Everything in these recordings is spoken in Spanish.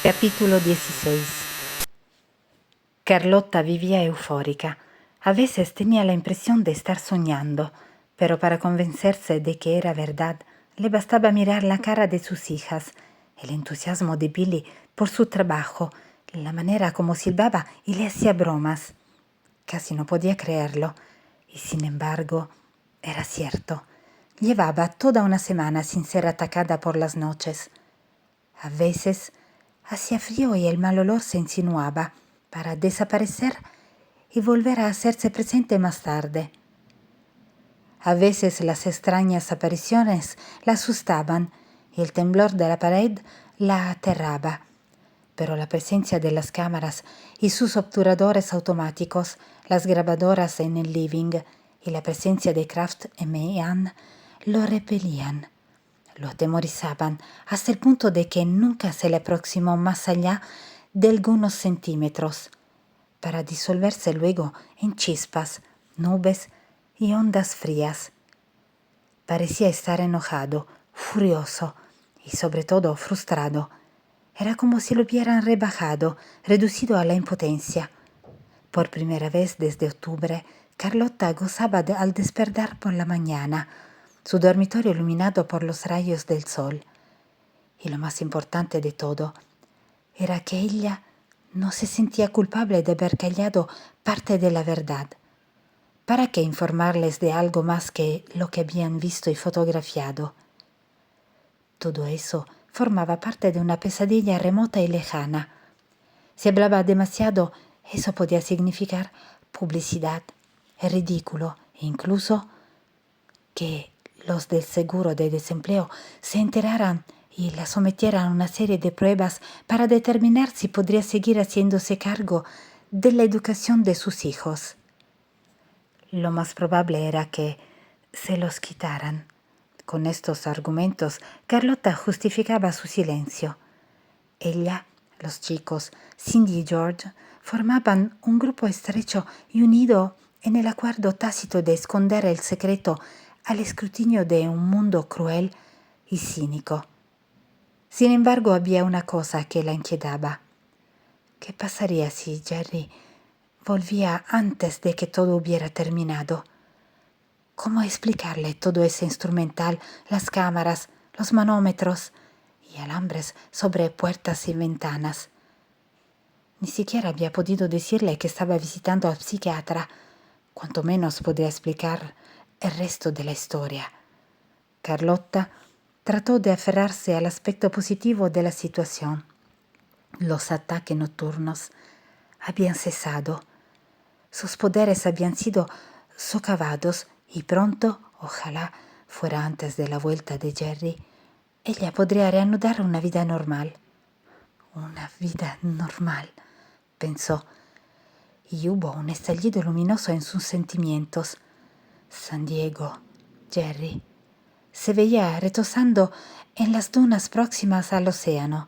Capítulo 16. Carlota vivía eufórica. A veces tenía la impresión de estar soñando, pero para convencerse de que era verdad, le bastaba mirar la cara de sus hijas, el entusiasmo de Billy por su trabajo, la manera como silbaba y le hacía bromas. Casi no podía creerlo, y sin embargo, era cierto. Llevaba toda una semana sin ser atacada por las noches. A veces hacía frío y el mal olor se insinuaba para desaparecer y volver a hacerse presente más tarde. A veces las extrañas apariciones la asustaban y el temblor de la pared la aterraba, pero la presencia de las cámaras y sus obturadores automáticos, las grabadoras en el living y la presencia de Kraft y Meehan lo repelían. Lo atemorizaban hasta el punto de que nunca se le aproximó más allá de algunos centímetros, para disolverse luego en chispas, nubes y ondas frías. Parecía estar enojado, furioso y sobre todo frustrado. Era como si lo hubieran rebajado, reducido a la impotencia. Por primera vez desde octubre, Carlota gozaba al despertar por la mañana, su dormitorio iluminado por los rayos del sol. Y lo más importante de todo era que ella no se sentía culpable de haber callado parte de la verdad. ¿Para qué informarles de algo más que lo que habían visto y fotografiado? Todo eso formaba parte de una pesadilla remota y lejana. Si hablaba demasiado, eso podía significar publicidad, ridículo e incluso que los del seguro de desempleo se enteraran y la sometieran a una serie de pruebas para determinar si podría seguir haciéndose cargo de la educación de sus hijos. Lo más probable era que se los quitaran. Con estos argumentos, Carlota justificaba su silencio. Ella, los chicos, Cindy y George, formaban un grupo estrecho y unido en el acuerdo tácito de esconder el secreto al escrutinio de un mundo cruel y cínico. Sin embargo, había una cosa que la inquietaba. ¿Qué pasaría si Jerry volvía antes de que todo hubiera terminado? ¿Cómo explicarle todo ese instrumental, las cámaras, los manómetros y alambres sobre puertas y ventanas? Ni siquiera había podido decirle que estaba visitando al psiquiatra, cuanto menos podía explicar el resto de la historia. Carlota trató de aferrarse al aspecto positivo de la situación. Los ataques nocturnos habían cesado. Sus poderes habían sido socavados y pronto, ojalá fuera antes de la vuelta de Jerry, ella podría reanudar una vida normal. Una vida normal, pensó, y hubo un estallido luminoso en sus sentimientos. San Diego, Jerry, se veía retosando en las dunas próximas al océano,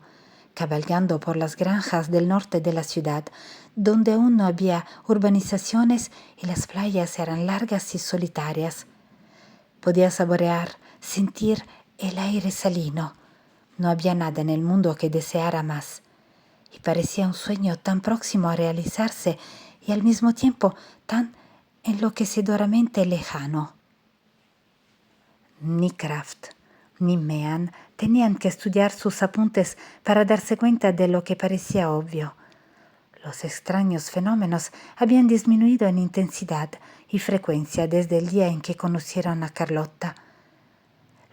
cabalgando por las granjas del norte de la ciudad, donde aún no había urbanizaciones y las playas eran largas y solitarias. Podía saborear, sentir el aire salino. No había nada en el mundo que deseara más. Y parecía un sueño tan próximo a realizarse y al mismo tiempo tan enloquecedoramente lejano. Ni Kraft ni Meehan tenían que estudiar sus apuntes para darse cuenta de lo que parecía obvio. Los extraños fenómenos habían disminuido en intensidad y frecuencia desde el día en que conocieron a Carlota.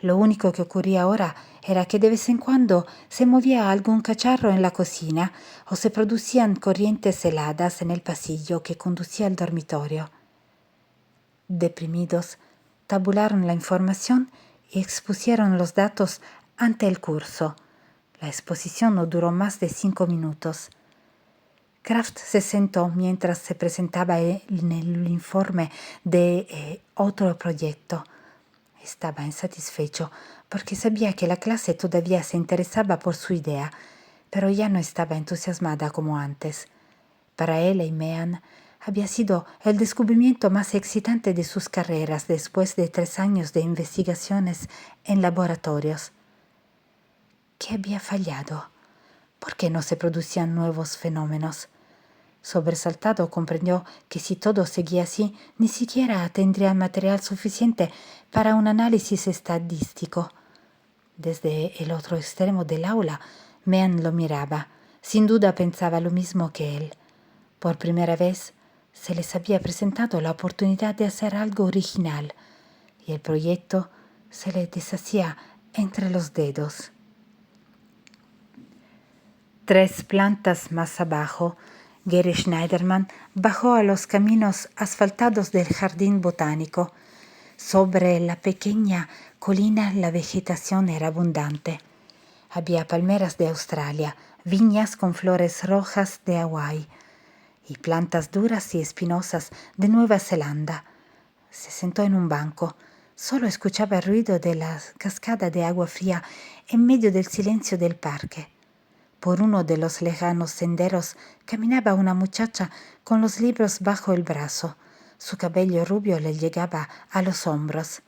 Lo único que ocurría ahora era que de vez en cuando se movía algún cacharro en la cocina o se producían corrientes heladas en el pasillo que conducía al dormitorio. Deprimidos, tabularon la información y expusieron los datos ante el curso. La exposición no duró más de 5 minutos. Kraft se sentó mientras se presentaba en el informe de otro proyecto. Estaba insatisfecho porque sabía que la clase todavía se interesaba por su idea, pero ya no estaba entusiasmada como antes. Para él y Meehan había sido el descubrimiento más excitante de sus carreras después de 3 años de investigaciones en laboratorios. ¿Qué había fallado? ¿Por qué no se producían nuevos fenómenos? Sobresaltado, comprendió que si todo seguía así, ni siquiera tendría material suficiente para un análisis estadístico. Desde el otro extremo del aula, Mean lo miraba. Sin duda pensaba lo mismo que él. Por primera vez se les había presentado la oportunidad de hacer algo original, y el proyecto se le deshacía entre los dedos. 3 plantas más abajo, Gary Schneiderman bajó a los caminos asfaltados del jardín botánico. Sobre la pequeña colina la vegetación era abundante. Había palmeras de Australia, viñas con flores rojas de Hawái y plantas duras y espinosas de Nueva Zelanda. Se sentó en un banco. Solo escuchaba el ruido de la cascada de agua fría en medio del silencio del parque. Por uno de los lejanos senderos caminaba una muchacha con los libros bajo el brazo. Su cabello rubio le llegaba a los hombros.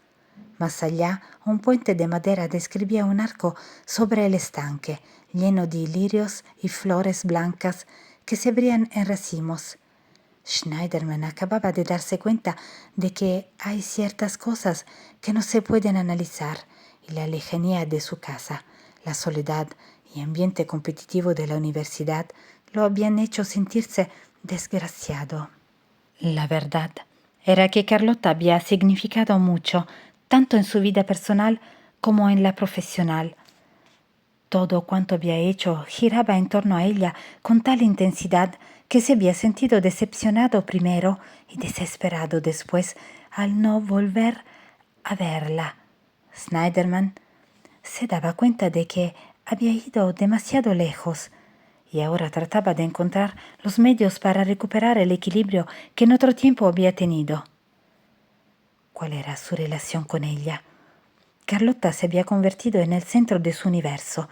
Más allá, un puente de madera describía un arco sobre el estanque, lleno de lirios y flores blancas que se abrían en racimos. Schneiderman acababa de darse cuenta de que hay ciertas cosas que no se pueden analizar, y la lejanía de su casa, la soledad y ambiente competitivo de la universidad lo habían hecho sentirse desgraciado. La verdad era que Carlota había significado mucho, tanto en su vida personal como en la profesional. Todo cuanto había hecho giraba en torno a ella con tal intensidad que se había sentido decepcionado primero y desesperado después al no volver a verla. Schneiderman se daba cuenta de que había ido demasiado lejos y ahora trataba de encontrar los medios para recuperar el equilibrio que en otro tiempo había tenido. ¿Cuál era su relación con ella? Carlota se había convertido en el centro de su universo,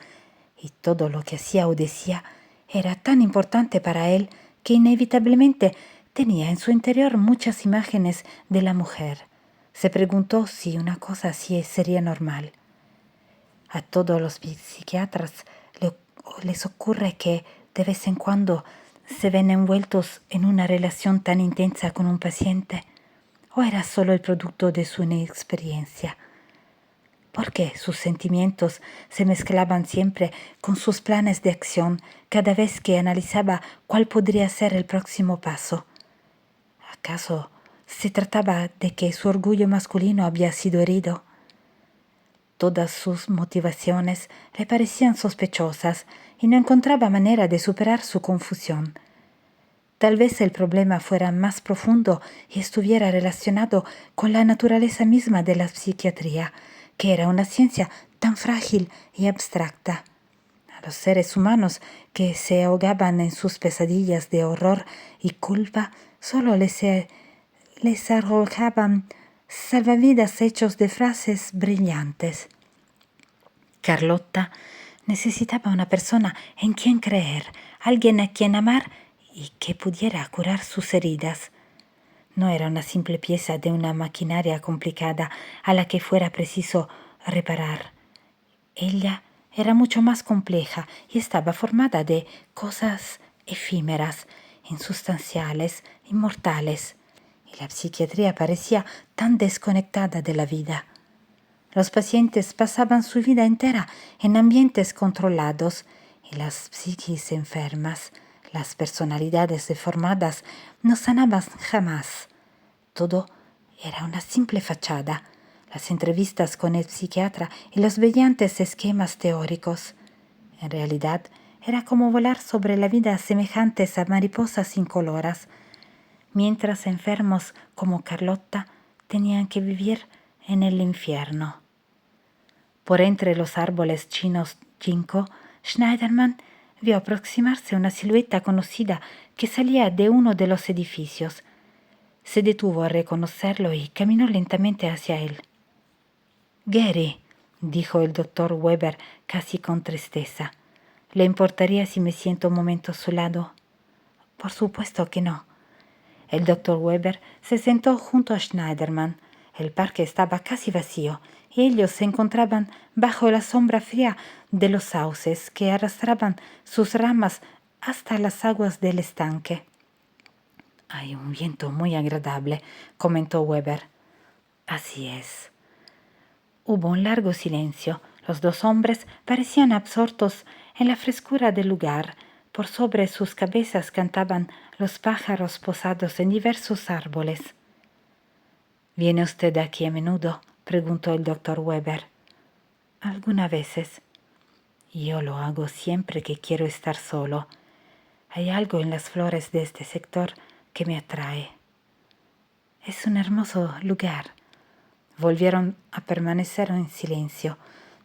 y todo lo que hacía o decía era tan importante para él que inevitablemente tenía en su interior muchas imágenes de la mujer. Se preguntó si una cosa así sería normal. A todos los psiquiatras les ocurre que de vez en cuando se ven envueltos en una relación tan intensa con un paciente, o era solo el producto de su inexperiencia. ¿Por qué sus sentimientos se mezclaban siempre con sus planes de acción cada vez que analizaba cuál podría ser el próximo paso? ¿Acaso se trataba de que su orgullo masculino había sido herido? Todas sus motivaciones le parecían sospechosas y no encontraba manera de superar su confusión. Tal vez el problema fuera más profundo y estuviera relacionado con la naturaleza misma de la psiquiatría, que era una ciencia tan frágil y abstracta. A los seres humanos que se ahogaban en sus pesadillas de horror y culpa solo les arrojaban salvavidas hechos de frases brillantes. Carlota necesitaba una persona en quien creer, alguien a quien amar y que pudiera curar sus heridas. No era una simple pieza de una maquinaria complicada a la que fuera preciso reparar. Ella era mucho más compleja y estaba formada de cosas efímeras, insustanciales, inmortales, y la psiquiatría parecía tan desconectada de la vida. Los pacientes pasaban su vida entera en ambientes controlados y las psiquis enfermas, las personalidades deformadas, no sanaban jamás. Todo era una simple fachada, las entrevistas con el psiquiatra y los brillantes esquemas teóricos. En realidad, era como volar sobre la vida semejantes a mariposas incoloras, mientras enfermos como Carlota tenían que vivir en el infierno. Por entre los árboles chinos ginkgo, Schneiderman vio aproximarse una silueta conocida que salía de uno de los edificios. Se detuvo a reconocerlo y caminó lentamente hacia él. «Gary», dijo el doctor Weber casi con tristeza, «¿le importaría si me siento un momento a su lado?» «Por supuesto que no». El doctor Weber se sentó junto a Schneiderman. El parque estaba casi vacío y ellos se encontraban bajo la sombra fría de los sauces que arrastraban sus ramas hasta las aguas del estanque. «Hay un viento muy agradable», comentó Weber. «Así es». Hubo un largo silencio. Los dos hombres parecían absortos en la frescura del lugar. Por sobre sus cabezas cantaban los pájaros posados en diversos árboles. «¿Viene usted aquí a menudo?», preguntó el doctor Weber. «Algunas veces». «Yo lo hago siempre que quiero estar solo. Hay algo en las flores de este sector que me atrae». «Es un hermoso lugar». Volvieron a permanecer en silencio.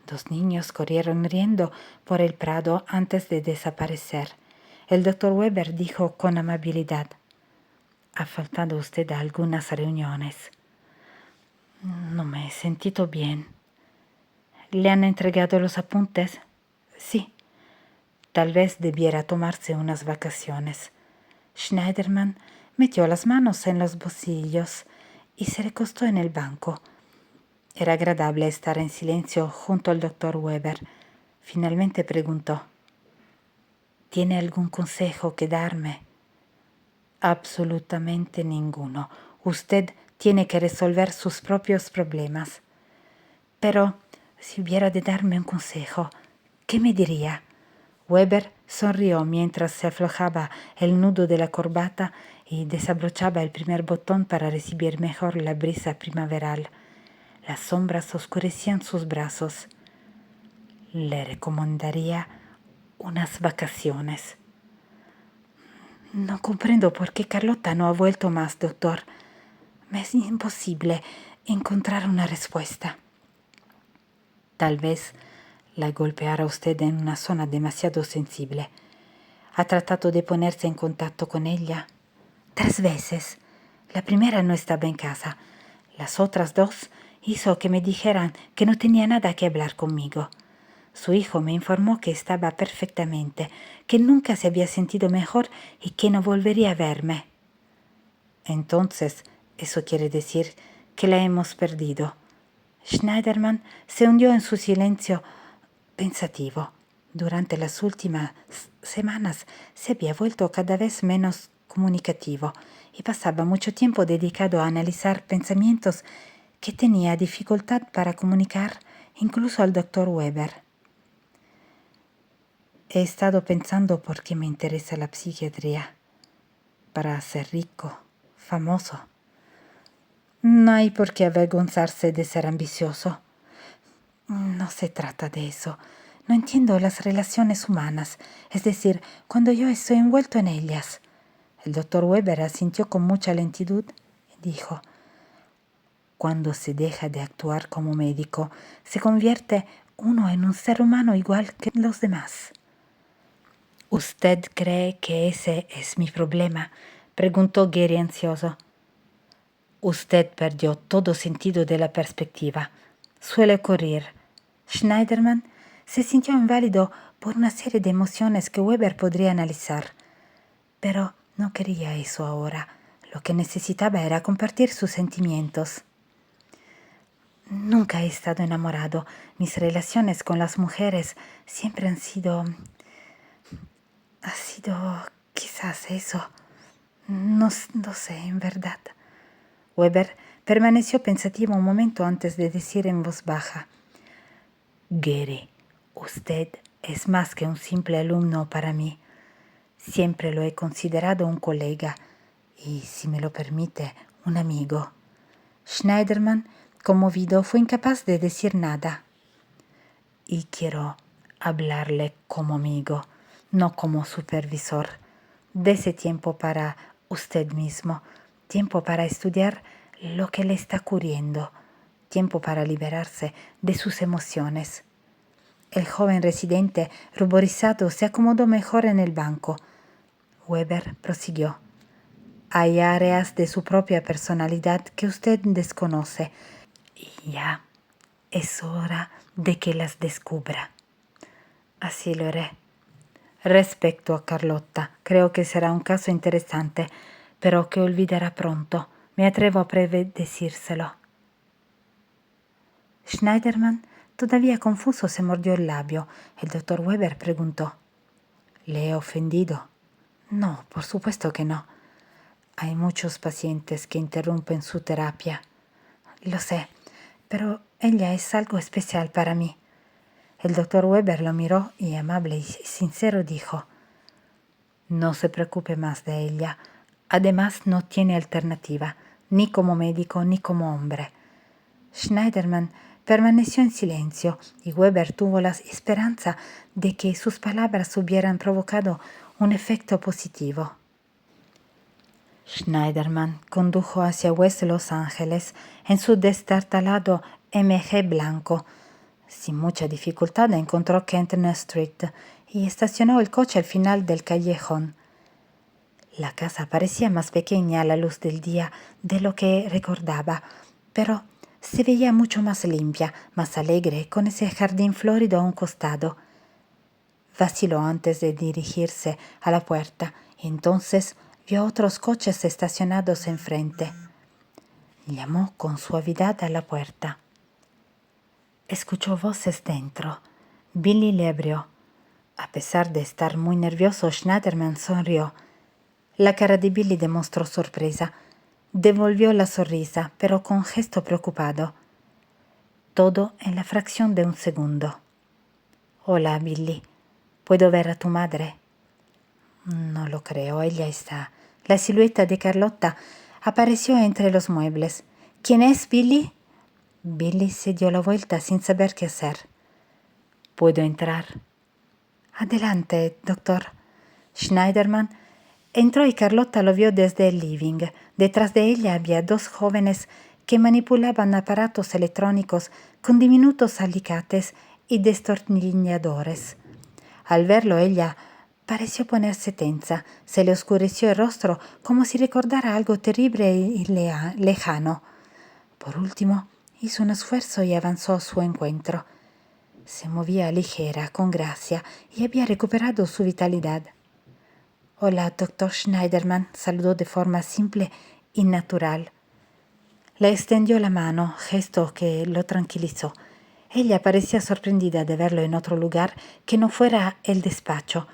Dos niños corrieron riendo por el prado antes de desaparecer. El doctor Weber dijo con amabilidad: «Ha faltado usted a algunas reuniones». «No me he sentido bien». «¿Le han entregado los apuntes?» «Sí». «Tal vez debiera tomarse unas vacaciones». Schneiderman metió las manos en los bolsillos y se recostó en el banco. Era agradable estar en silencio junto al doctor Weber. Finalmente preguntó: «¿Tiene algún consejo que darme?» «Absolutamente ninguno. Usted tiene que resolver sus propios problemas». «Pero si hubiera de darme un consejo, ¿qué me diría?» Weber sonrió mientras se aflojaba el nudo de la corbata y desabrochaba el primer botón para recibir mejor la brisa primaveral. Las sombras oscurecían sus brazos. «Le recomendaría unas vacaciones». «No comprendo por qué Carlota no ha vuelto más, doctor. Me es imposible encontrar una respuesta». «Tal vez la golpeara usted en una zona demasiado sensible. ¿Ha tratado de ponerse en contacto con ella?» «3 veces. La primera no estaba en casa. Las otras 2 hizo que me dijeran que no tenía nada que hablar conmigo. Su hijo me informó que estaba perfectamente, que nunca se había sentido mejor y que no volvería a verme». «Entonces, eso quiere decir que la hemos perdido». Schneiderman se hundió en su silencio pensativo. Durante las últimas semanas se había vuelto cada vez menos comunicativo y pasaba mucho tiempo dedicado a analizar pensamientos que tenía dificultad para comunicar incluso al doctor Weber. «He estado pensando por qué me interesa la psiquiatría. Para ser rico, famoso. No hay por qué avergonzarse de ser ambicioso. No se trata de eso. No entiendo las relaciones humanas, es decir, cuando yo estoy envuelto en ellas». El doctor Weber asintió con mucha lentitud y dijo: «Cuando se deja de actuar como médico, se convierte uno en un ser humano igual que los demás». «¿Usted cree que ese es mi problema?», preguntó Gary ansioso. «Usted perdió todo sentido de la perspectiva. Suele ocurrir». Schneiderman se sintió inválido por una serie de emociones que Weber podría analizar. Pero no quería eso ahora. Lo que necesitaba era compartir sus sentimientos. «Nunca he estado enamorado. Mis relaciones con las mujeres siempre han sido... Ha sido quizás eso. No sé, en verdad». Weber permaneció pensativo un momento antes de decir en voz baja: «Gary, usted es más que un simple alumno para mí. Siempre lo he considerado un colega y, si me lo permite, un amigo». Schneiderman, conmovido, fue incapaz de decir nada. «Y quiero hablarle como amigo, no como supervisor. Dese tiempo para usted mismo, tiempo para estudiar lo que le está ocurriendo, tiempo para liberarse de sus emociones». El joven residente, ruborizado, se acomodó mejor en el banco. Weber prosiguió: «Hay áreas de su propia personalidad que usted desconoce y ya es hora de que las descubra». «Así lo haré». «Respecto a Carlotta, creo que será un caso interesante, pero que olvidará pronto. Me atrevo a predecírselo». Schneiderman, todavía confuso, se mordió el labio. El doctor Weber preguntó: ¿Le he ofendido? No, por supuesto que no. Hay muchos pacientes que interrumpen su terapia. Lo sé, pero ella es algo especial para mí. El doctor Weber lo miró y, amable y sincero, dijo: no se preocupe más de ella. Además, no tiene alternativa, ni como médico ni como hombre. Schneiderman permaneció en silencio y Weber tuvo la esperanza de que sus palabras hubieran provocado un efecto positivo. Schneiderman condujo hacia West Los Ángeles en su destartalado MG blanco. Sin mucha dificultad encontró Kenton Street y estacionó el coche al final del callejón. La casa parecía más pequeña a la luz del día de lo que recordaba, pero se veía mucho más limpia, más alegre, con ese jardín florido a un costado. Vaciló antes de dirigirse a la puerta y entonces vio otros coches estacionados enfrente. Llamó con suavidad a la puerta. Escuchó voces dentro. Billy le abrió. A pesar de estar muy nervioso, Schneiderman sonrió. La cara de Billy demostró sorpresa. Devolvió la sonrisa, pero con gesto preocupado. Todo en la fracción de un segundo. Hola, Billy. ¿Puedo ver a tu madre? No lo creo, ella está. La silueta de Carlotta apareció entre los muebles. ¿Quién es, Billy? Billy se dio la vuelta sin saber qué hacer. ¿Puedo entrar? Adelante, doctor. Schneiderman entró y Carlotta lo vio desde el living. Detrás de ella había dos jóvenes que manipulaban aparatos electrónicos con diminutos alicates y destornilladores. Al verlo, ella pareció ponerse tensa. Se le oscureció el rostro como si recordara algo terrible y lejano. Por último, hizo un esfuerzo y avanzó a su encuentro. Se movía ligera, con gracia, y había recuperado su vitalidad. Hola, doctor Schneiderman, saludó de forma simple y natural. Le extendió la mano, gesto que lo tranquilizó. Ella parecía sorprendida de verlo en otro lugar que no fuera el despacho,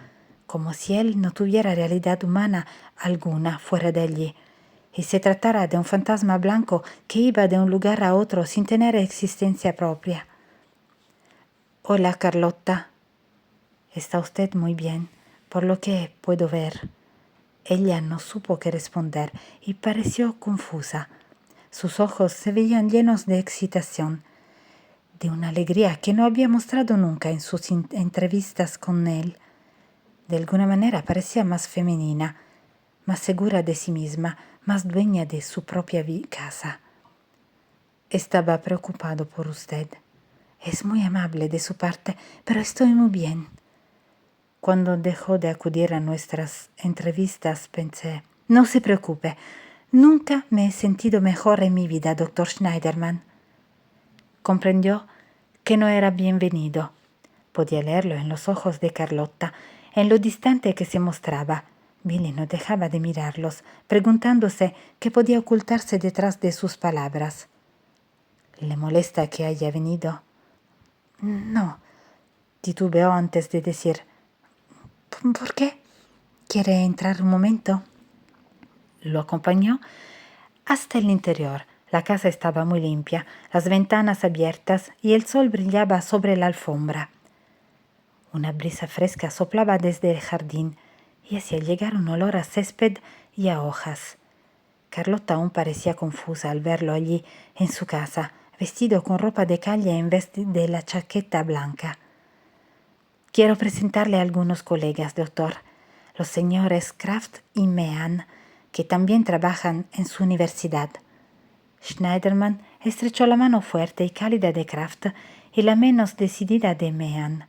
como si él no tuviera realidad humana alguna fuera de allí, y se tratara de un fantasma blanco que iba de un lugar a otro sin tener existencia propia. Hola, Carlotta. Está usted muy bien, por lo que puedo ver. Ella no supo qué responder y pareció confusa. Sus ojos se veían llenos de excitación, de una alegría que no había mostrado nunca en sus entrevistas con él. De alguna manera parecía más femenina, más segura de sí misma, más dueña de su propia casa. Estaba preocupado por usted. Es muy amable de su parte, pero estoy muy bien. Cuando dejó de acudir a nuestras entrevistas, pensé: no se preocupe, nunca me he sentido mejor en mi vida, doctor Schneiderman. Comprendió que no era bienvenido. Podía leerlo en los ojos de Carlotta, en lo distante que se mostraba. Billy no dejaba de mirarlos, preguntándose qué podía ocultarse detrás de sus palabras. ¿Le molesta que haya venido? No, titubeó antes de decir: ¿por qué? ¿Quiere entrar un momento? Lo acompañó hasta el interior. La casa estaba muy limpia, las ventanas abiertas y el sol brillaba sobre la alfombra. Una brisa fresca soplaba desde el jardín y hacía llegar un olor a césped y a hojas. Carlotta aún parecía confusa al verlo allí en su casa, vestido con ropa de calle en vez de la chaqueta blanca. Quiero presentarle a algunos colegas, doctor, los señores Kraft y Meehan, que también trabajan en su universidad. Schneiderman estrechó la mano fuerte y cálida de Kraft y la menos decidida de Meehan.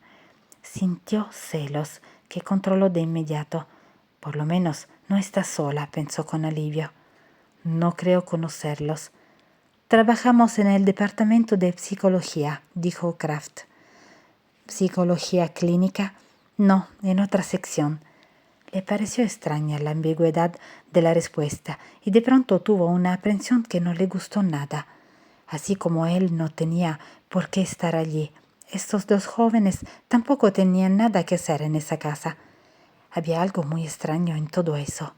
Sintió celos, que controló de inmediato. Por lo menos no está sola, pensó con alivio. No creo conocerlos. Trabajamos en el departamento de psicología, dijo Kraft. ¿Psicología clínica? No, en otra sección. Le pareció extraña la ambigüedad de la respuesta y de pronto tuvo una aprensión que no le gustó nada. Así como él no tenía por qué estar allí, estos dos jóvenes tampoco tenían nada que hacer en esa casa. Había algo muy extraño en todo eso.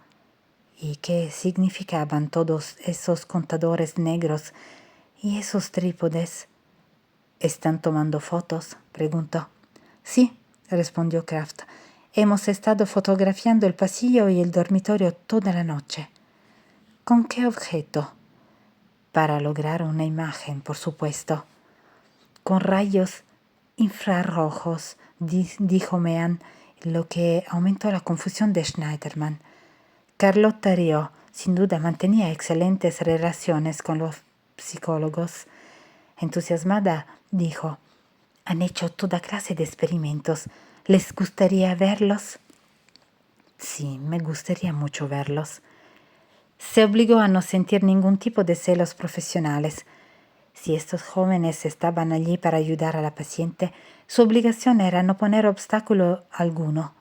¿Y qué significaban todos esos contadores negros y esos trípodes? ¿Están tomando fotos?, preguntó. Sí, respondió Kraft. Hemos estado fotografiando el pasillo y el dormitorio toda la noche. ¿Con qué objeto? Para lograr una imagen, por supuesto. Con rayos infrarrojos, dijo Meehan, lo que aumentó la confusión de Schneiderman. Carlotta rió. Sin duda mantenía excelentes relaciones con los psicólogos. Entusiasmada, dijo: «Han hecho toda clase de experimentos. ¿Les gustaría verlos?» «Sí, me gustaría mucho verlos». Se obligó a no sentir ningún tipo de celos profesionales. Si estos jóvenes estaban allí para ayudar a la paciente, su obligación era no poner obstáculo alguno.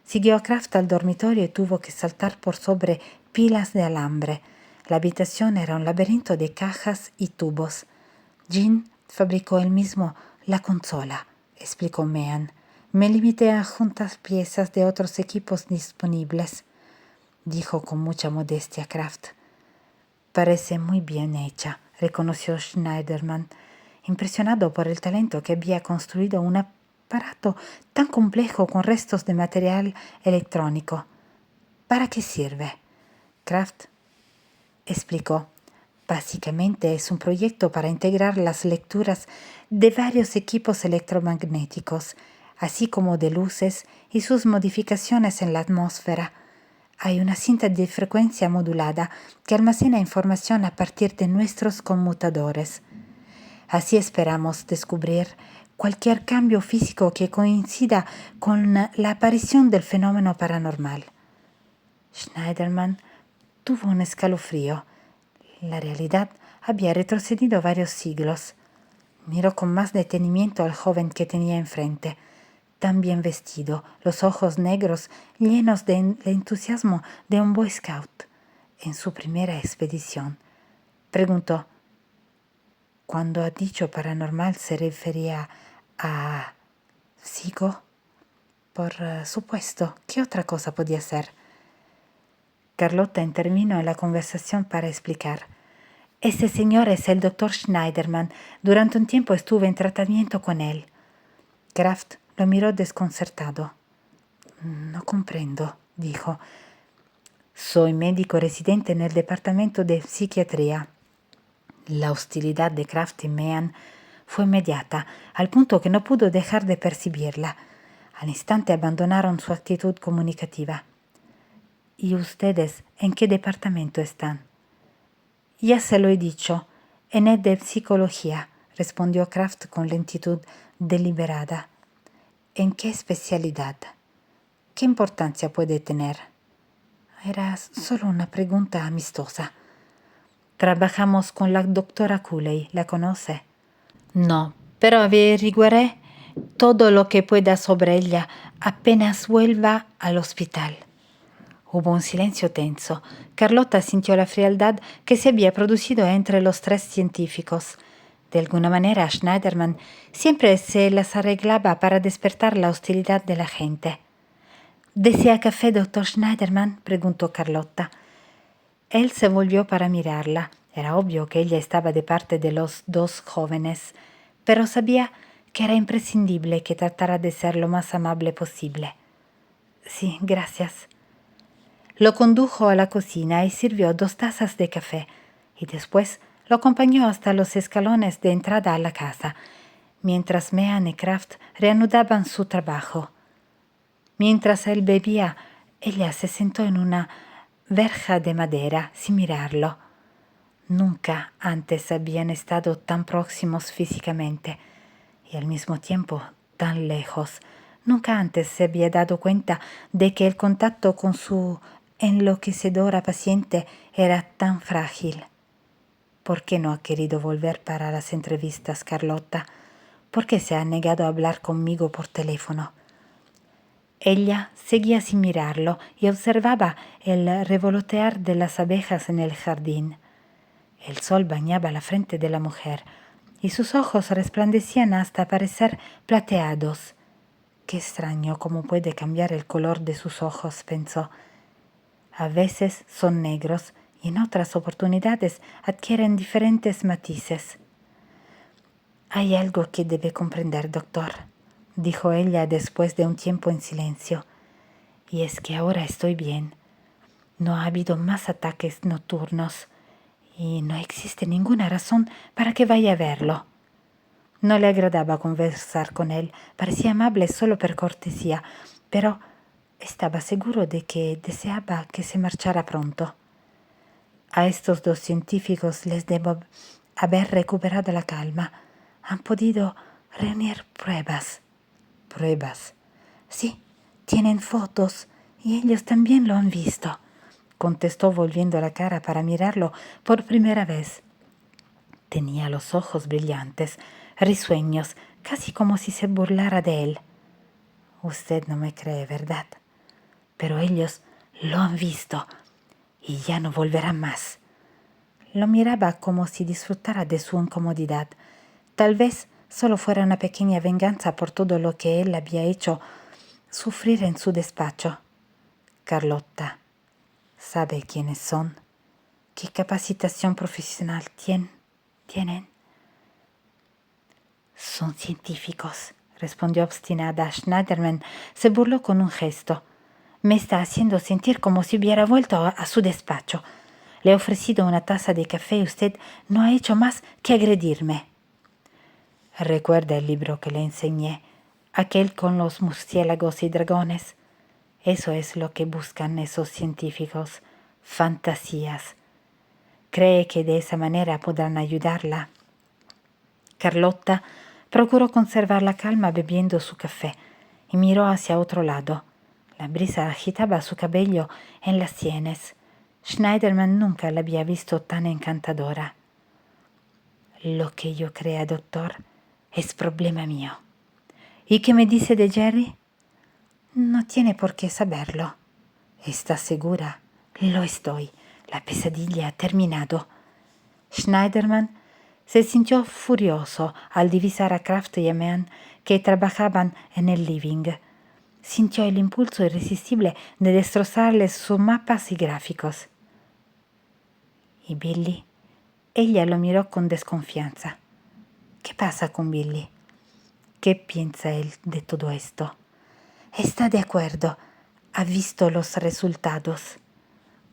Siguió a Kraft al dormitorio y tuvo que saltar por sobre pilas de alambre. La habitación era un laberinto de cajas y tubos. Jean fabricó él mismo la consola, explicó Meehan. Me limité a juntar piezas de otros equipos disponibles, dijo con mucha modestia Kraft. Parece muy bien hecha, reconoció Schneiderman, impresionado por el talento que había construido un aparato tan complejo con restos de material electrónico. ¿Para qué sirve? Kraft explicó. Básicamente es un proyecto para integrar las lecturas de varios equipos electromagnéticos, así como de luces y sus modificaciones en la atmósfera. Hay una cinta de frecuencia modulada que almacena información a partir de nuestros conmutadores. Así esperamos descubrir cualquier cambio físico que coincida con la aparición del fenómeno paranormal. Schneiderman tuvo un escalofrío. La realidad había retrocedido varios siglos. Miró con más detenimiento al joven que tenía enfrente, tan bien vestido, los ojos negros llenos de entusiasmo de un Boy Scout en su primera expedición. Preguntó: «Cuando ha dicho paranormal, ¿se refería a psico?» «Por supuesto. ¿Qué otra cosa podía ser?» Carlotta intervino en la conversación para explicar. «Ese señor es el doctor Schneiderman. Durante un tiempo estuve en tratamiento con él». Kraft lo miró desconcertado. «No comprendo», dijo. «Soy médico residente en el departamento de psiquiatría». La hostilidad de Kraft y Meehan fue inmediata, al punto que no pudo dejar de percibirla. Al instante abandonaron su actitud comunicativa. «¿Y ustedes en qué departamento están?» «Ya se lo he dicho, en el de psicología», respondió Kraft con lentitud deliberada. «¿En qué especialidad? ¿Qué importancia puede tener?» «Era solo una pregunta amistosa». «Trabajamos con la doctora Cooley. ¿La conoce?» «No, pero averiguaré todo lo que pueda sobre ella apenas vuelva al hospital». Hubo un silencio tenso. Carlotta sintió la frialdad que se había producido entre los tres científicos. De alguna manera, Schneiderman siempre se las arreglaba para despertar la hostilidad de la gente. «¿Desea café, doctor Schneiderman?», preguntó Carlotta. Él se volvió para mirarla. Era obvio que ella estaba de parte de los dos jóvenes, pero sabía que era imprescindible que tratara de ser lo más amable posible. «Sí, gracias». Lo condujo a la cocina y sirvió 2 tazas de café, y después lo acompañó hasta los escalones de entrada a la casa, mientras Meehan y Kraft reanudaban su trabajo. Mientras él bebía, ella se sentó en una verja de madera sin mirarlo. Nunca antes habían estado tan próximos físicamente y al mismo tiempo tan lejos. Nunca antes se había dado cuenta de que el contacto con su enloquecedora paciente era tan frágil. ¿Por qué no ha querido volver para las entrevistas, Carlotta? ¿Por qué se ha negado a hablar conmigo por teléfono? Ella seguía sin mirarlo y observaba el revolotear de las abejas en el jardín. El sol bañaba la frente de la mujer y sus ojos resplandecían hasta parecer plateados. Qué extraño cómo puede cambiar el color de sus ojos, pensó. A veces son negros y en otras oportunidades adquieren diferentes matices. Hay algo que debe comprender, doctor, dijo ella después de un tiempo en silencio, y es que ahora estoy bien. No ha habido más ataques nocturnos y no existe ninguna razón para que vaya a verlo. No le agradaba conversar con él, parecía amable solo por cortesía, pero estaba seguro de que deseaba que se marchara pronto. A estos dos científicos les debo haber recuperado la calma. Han podido reunir pruebas. ¿Pruebas? Sí, tienen fotos y ellos también lo han visto, contestó volviendo la cara para mirarlo por primera vez. Tenía los ojos brillantes, risueños, casi como si se burlara de él. Usted no me cree, ¿verdad? Pero ellos lo han visto y ya no volverán más. Lo miraba como si disfrutara de su incomodidad. Tal vez solo fuera una pequeña venganza por todo lo que él había hecho sufrir en su despacho. Carlotta, ¿sabe quiénes son? ¿Qué capacitación profesional tienen? Son científicos, respondió obstinada. Schneiderman se burló con un gesto. Me está haciendo sentir como si hubiera vuelto a su despacho. Le he ofrecido una taza de café y usted no ha hecho más que agredirme. ¿Recuerda el libro que le enseñé? Aquel con los murciélagos y dragones. Eso es lo que buscan esos científicos. Fantasías. ¿Cree que de esa manera podrán ayudarla? Carlotta procuró conservar la calma bebiendo su café y miró hacia otro lado. La brisa agitaba su cabello en las sienes. Schneiderman nunca la había visto tan encantadora. Lo que yo crea, doctor, es problema mío. ¿Y qué me dice de Jerry? No tiene por qué saberlo. ¿Está segura? Lo estoy. La pesadilla ha terminado. Schneiderman se sintió furioso al divisar a Kraft y a Mann que trabajaban en el living. Sintió el impulso irresistible de destrozarles sus mapas y gráficos. ¿Y Billy? Ella lo miró con desconfianza. ¿Qué pasa con Billy? ¿Qué piensa él de todo esto? Está de acuerdo. Ha visto los resultados.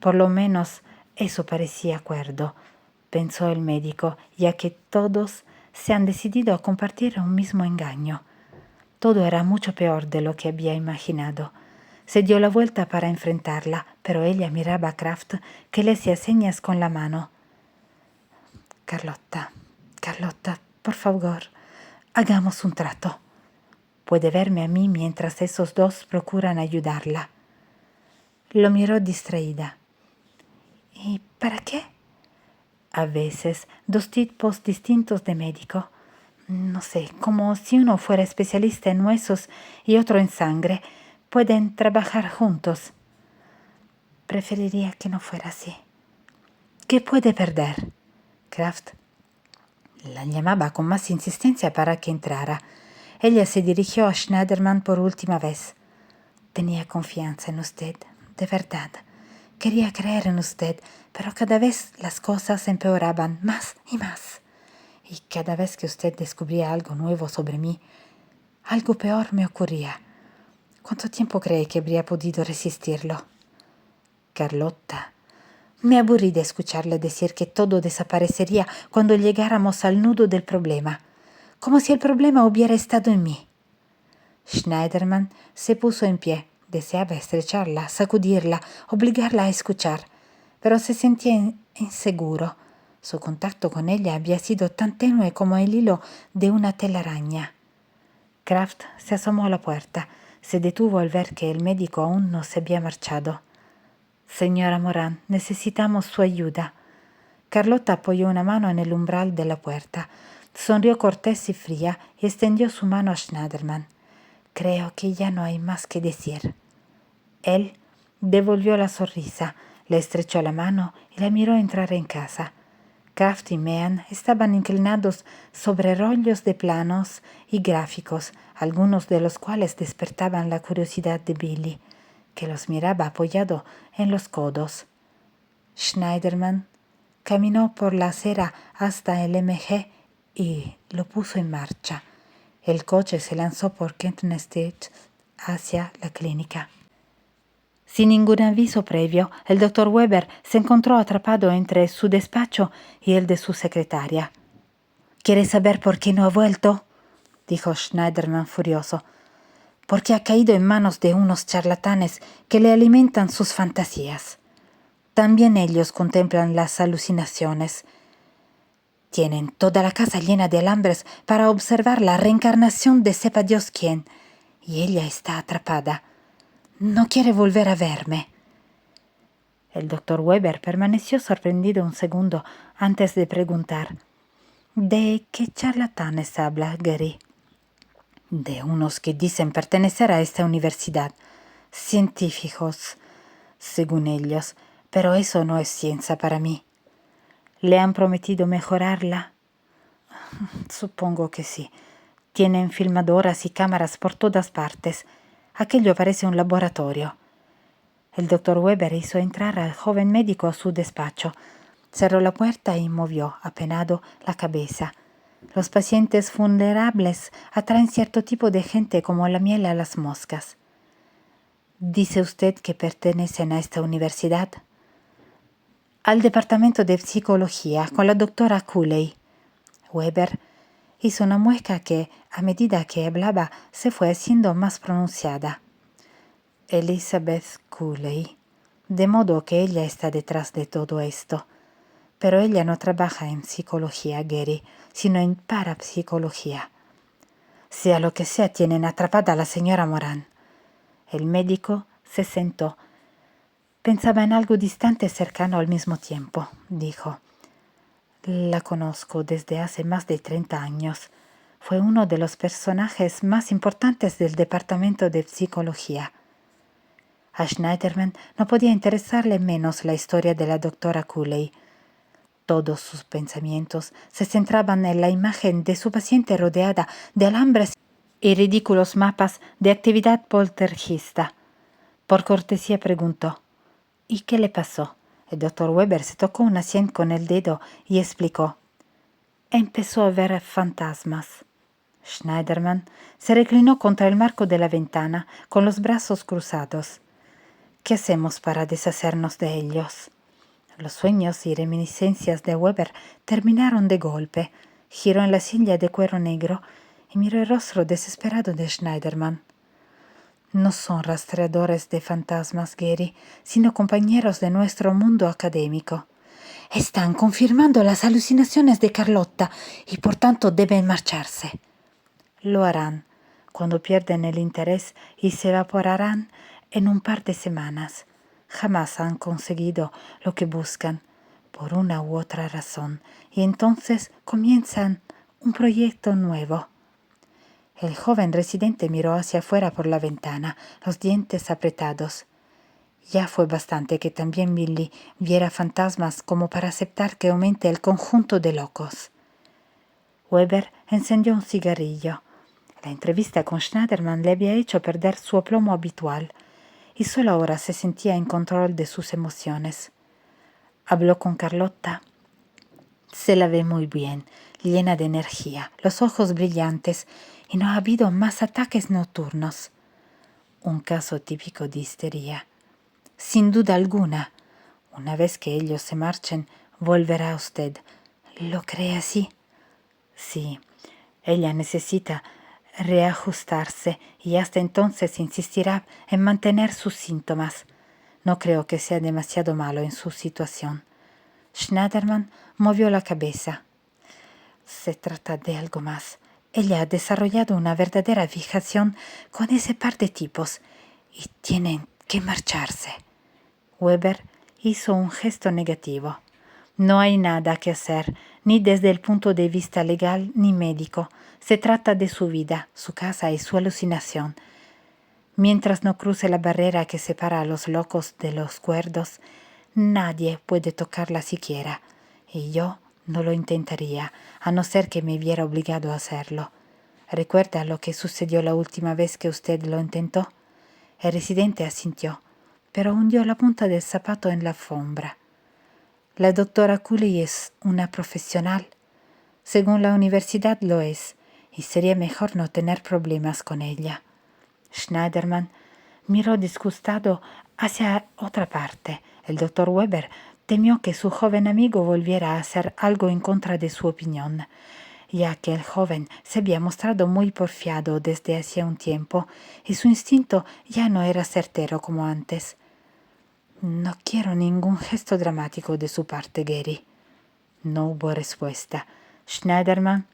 Por lo menos eso parecía acuerdo, pensó el médico, ya que todos se han decidido a compartir un mismo engaño. Todo era mucho peor de lo que había imaginado. Se dio la vuelta para enfrentarla, pero ella miraba a Kraft, que le hacía señas con la mano. Carlotta, por favor, hagamos un trato. Puede verme a mí mientras esos dos procuran ayudarla. Lo miró distraída. ¿Y para qué? A veces, dos tipos distintos de médico. No sé, como si uno fuera especialista en huesos y otro en sangre, pueden trabajar juntos. Preferiría que no fuera así. ¿Qué puede perder? Kraft la llamaba con más insistencia para que entrara. Ella se dirigió a Schneiderman por última vez. Tenía confianza en usted, de verdad. Quería creer en usted, pero cada vez las cosas empeoraban más y más. Y cada vez que usted descubría algo nuevo sobre mí, algo peor me ocurría. ¿Cuánto tiempo cree que habría podido resistirlo? Carlotta, me aburrí de escucharle decir que todo desaparecería cuando llegáramos al nudo del problema, como si el problema hubiera estado en mí. Schneiderman se puso en pie. Deseaba estrecharla, sacudirla, obligarla a escuchar, pero se sentía inseguro. Su contacto con ella había sido tan tenue como el hilo de una telaraña. Kraft se asomó a la puerta. Se detuvo al ver que el médico aún no se había marchado. Señora Moran, necesitamos su ayuda. Carlotta apoyó una mano en el umbral de la puerta. Sonrió cortés y fría y extendió su mano a Schneiderman. Creo que ya no hay más que decir. Él devolvió la sonrisa, le estrechó la mano y la miró entrar en casa. Kraft y Meehan estaban inclinados sobre rollos de planos y gráficos, algunos de los cuales despertaban la curiosidad de Billy, que los miraba apoyado en los codos. Schneiderman caminó por la acera hasta el MG y lo puso en marcha. El coche se lanzó por Kenton Street hacia la clínica. Sin ningún aviso previo, el doctor Weber se encontró atrapado entre su despacho y el de su secretaria. «¿Quieres saber por qué no ha vuelto?», dijo Schneiderman furioso. «Porque ha caído en manos de unos charlatanes que le alimentan sus fantasías. También ellos contemplan las alucinaciones. Tienen toda la casa llena de alambres para observar la reencarnación de sepa Dios quién, y ella está atrapada. No quiere volver a verme». El doctor Weber permaneció sorprendido un segundo antes de preguntar: «¿De qué charlatanes habla, Gary?» «De unos que dicen pertenecer a esta universidad. Científicos, según ellos, pero eso no es ciencia para mí». «¿Le han prometido mejorarla?» «Supongo que sí. Tienen filmadoras y cámaras por todas partes. Aquello parece un laboratorio». El doctor Weber hizo entrar al joven médico a su despacho. Cerró la puerta y movió, apenado, la cabeza. Los pacientes vulnerables atraen cierto tipo de gente como la miel a las moscas. «¿Dice usted que pertenecen a esta universidad?» «Al departamento de psicología, con la doctora Cooley». Weber hizo una mueca que, a medida que hablaba, se fue haciendo más pronunciada. «Elizabeth Cooley. De modo que ella está detrás de todo esto. Pero ella no trabaja en psicología, Gary, sino en parapsicología. Sea lo que sea, tienen atrapada a la señora Moran». El médico se sentó. «Pensaba en algo distante cercano al mismo tiempo», dijo. «La conozco desde hace más de 30 años. Fue uno de los personajes más importantes del departamento de psicología». A Schneiderman no podía interesarle menos la historia de la doctora Cooley. Todos sus pensamientos se centraban en la imagen de su paciente rodeada de alambres y ridículos mapas de actividad poltergeista. Por cortesía preguntó: «¿Y qué le pasó?». El doctor Weber se tocó una sien con el dedo y explicó: «Empezó a ver fantasmas». Schneiderman se reclinó contra el marco de la ventana con los brazos cruzados. «¿Qué hacemos para deshacernos de ellos?». Los sueños y reminiscencias de Weber terminaron de golpe. Giró en la silla de cuero negro y miró el rostro desesperado de Schneiderman. «No son rastreadores de fantasmas, Gary, sino compañeros de nuestro mundo académico. Están confirmando las alucinaciones de Carlotta y por tanto deben marcharse». «Lo harán cuando pierden el interés y se evaporarán en un par de semanas. Jamás han conseguido lo que buscan, por una u otra razón, y entonces comienzan un proyecto nuevo». El joven residente miró hacia afuera por la ventana, los dientes apretados. Ya fue bastante que también Billy viera fantasmas como para aceptar que aumente el conjunto de locos. Weber encendió un cigarrillo. La entrevista con Schneiderman le había hecho perder su aplomo habitual, y solo ahora se sentía en control de sus emociones. Habló con Carlotta. Se la ve muy bien, llena de energía, los ojos brillantes, y no ha habido más ataques nocturnos. Un caso típico de histeria. Sin duda alguna. Una vez que ellos se marchen, volverá usted. ¿Lo cree así? Sí. Ella necesita reajustarse y hasta entonces insistirá en mantener sus síntomas. No creo que sea demasiado malo en su situación. Schneiderman movió la cabeza. Se trata de algo más. Ella ha desarrollado una verdadera fijación con ese par de tipos y tienen que marcharse. Weber hizo un gesto negativo. No hay nada que hacer, ni desde el punto de vista legal ni médico. Se trata de su vida, su casa y su alucinación. Mientras no cruce la barrera que separa a los locos de los cuerdos, nadie puede tocarla siquiera, y yo No lo intentaría, a no ser que me viera obligado a hacerlo. ¿Recuerda lo que sucedió la última vez que usted lo intentó? El residente asintió, pero hundió la punta del zapato en la alfombra. La doctora Cooley es una profesional. Según la universidad lo es, y sería mejor no tener problemas con ella. Schneiderman miró disgustado hacia otra parte. El doctor Weber temió que su joven amigo volviera a hacer algo en contra de su opinión, ya que el joven se había mostrado muy porfiado desde hacía un tiempo y su instinto ya no era certero como antes. No quiero ningún gesto dramático de su parte, Gary. No hubo respuesta. Schneiderman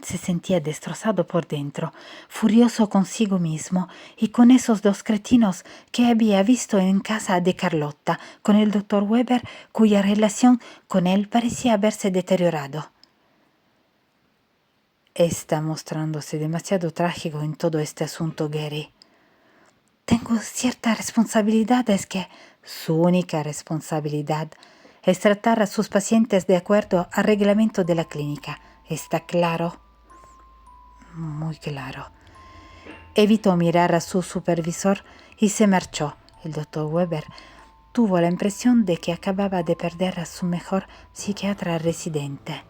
se sentía destrozado por dentro, furioso consigo mismo y con esos dos cretinos que había visto en casa de Carlotta, con el doctor Weber, cuya relación con él parecía haberse deteriorado. Está mostrándose demasiado trágico en todo este asunto, Gary. Tengo cierta responsabilidad, es que su única responsabilidad es tratar a sus pacientes de acuerdo al reglamento de la clínica. ¿Está claro? Muy claro. Evitó mirar a su supervisor y se marchó. El doctor Weber tuvo la impresión de que acababa de perder a su mejor psiquiatra residente.